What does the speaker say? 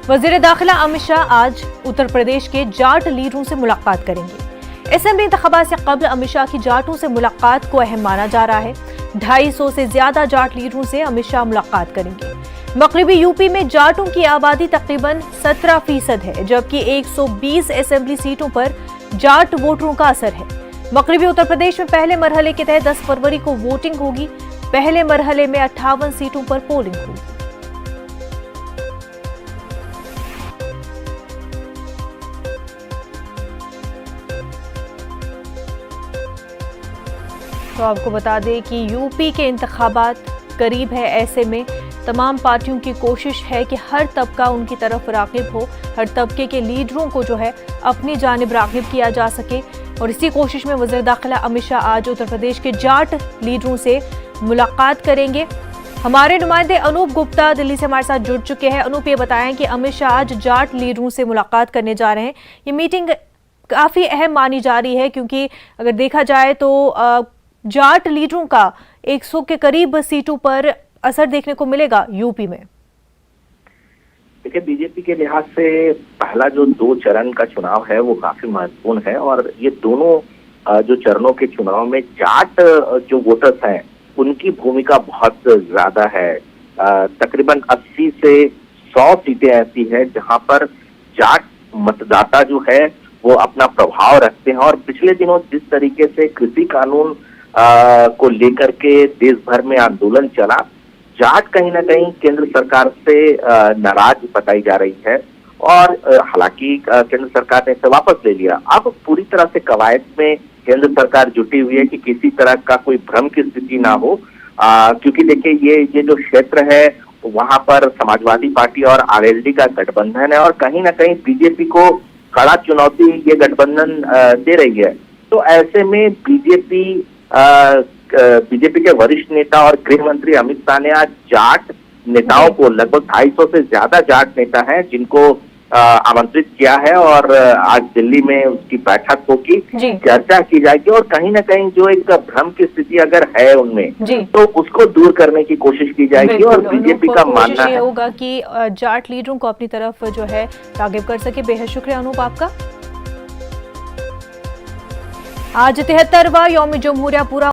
वजीर दाखिला अमित शाह आज उत्तर प्रदेश के जाट लीडरों से मुलाकात करेंगे। असेंबली इंतखाबात से कबल अमित शाह की जाटों से मुलाकात को अहम माना जा रहा है। 250 से ज्यादा जाट लीडरों से अमित शाह मुलाकात करेंगे। मगरबी यूपी में जाटों की आबादी तकरीबन 17% है, जबकि 120 असेंबली सीटों पर जाट वोटरों का असर है। मगरबी उत्तर प्रदेश में पहले मरहले के तहत 10 फरवरी को वोटिंग होगी। पहले मरहले में 58 सीटों पर पोलिंग होगी। तो आपको बता दें कि यूपी के इंतखाबात करीब है, ऐसे में तमाम पार्टियों की कोशिश है कि हर तबका उनकी तरफ राग़िब हो, हर तबके के लीडरों को जो है अपनी जानिब राग़िब किया जा सके। और इसी कोशिश में वज़ीर दाखिला अमित शाह आज उत्तर प्रदेश के जाट लीडरों से मुलाकात करेंगे। हमारे नुमाइंदे अनूप गुप्ता दिल्ली से हमारे साथ जुड़ चुके हैं। अनूप, ये बताएं कि अमित शाह आज जाट लीडरों से मुलाकात करने जा रहे हैं। ये मीटिंग काफ़ी अहम मानी जा रही है, क्योंकि अगर देखा जाए तो जाट लीडरों का 100 के करीब सीटों पर असर देखने को मिलेगा यूपी में। देखिए, बीजेपी के लिहाज से पहला जो 2 चरण का चुनाव है वो काफी महत्वपूर्ण है, और ये दोनों जो चरणों के चुनाव में जाट जो वोटर्स हैं उनकी भूमिका बहुत ज्यादा है। तकरीबन 80 से 100 सीटें ऐसी है जहां पर जाट मतदाता जो है वो अपना प्रभाव रखते हैं। और पिछले दिनों जिस तरीके से कृषि कानून को लेकर के देश भर में आंदोलन चला, जाट कहीं ना कहीं केंद्र सरकार से नाराज बताई जा रही है, और हालांकि केंद्र सरकार ने इसे वापस ले लिया। अब पूरी तरह से कवायद में केंद्र सरकार जुटी हुई है कि किसी तरह का कोई भ्रम की स्थिति ना हो, क्योंकि देखिए ये जो क्षेत्र है वहां पर समाजवादी पार्टी और आरएलडी का गठबंधन है, और कहीं ना कहीं बीजेपी को कड़ा चुनौती ये गठबंधन दे रही है। तो ऐसे में बीजेपी के वरिष्ठ नेता और गृह मंत्री अमित शाह ने आज जाट नेताओं को, लगभग 250 से ज्यादा जाट नेता हैं जिनको आमंत्रित किया है, और आज दिल्ली में उसकी बैठक होगी, चर्चा की जाएगी, और कहीं ना कहीं जो एक भ्रम की स्थिति अगर है उनमें तो उसको दूर करने की कोशिश की जाएगी। और बीजेपी का मानना है होगा कि जाट लीडरों को अपनी तरफ जो है राग़िब कर सके। बेहद शुक्रिया अनूप आपका। आज 73वां यौम जमहूरिया पूरा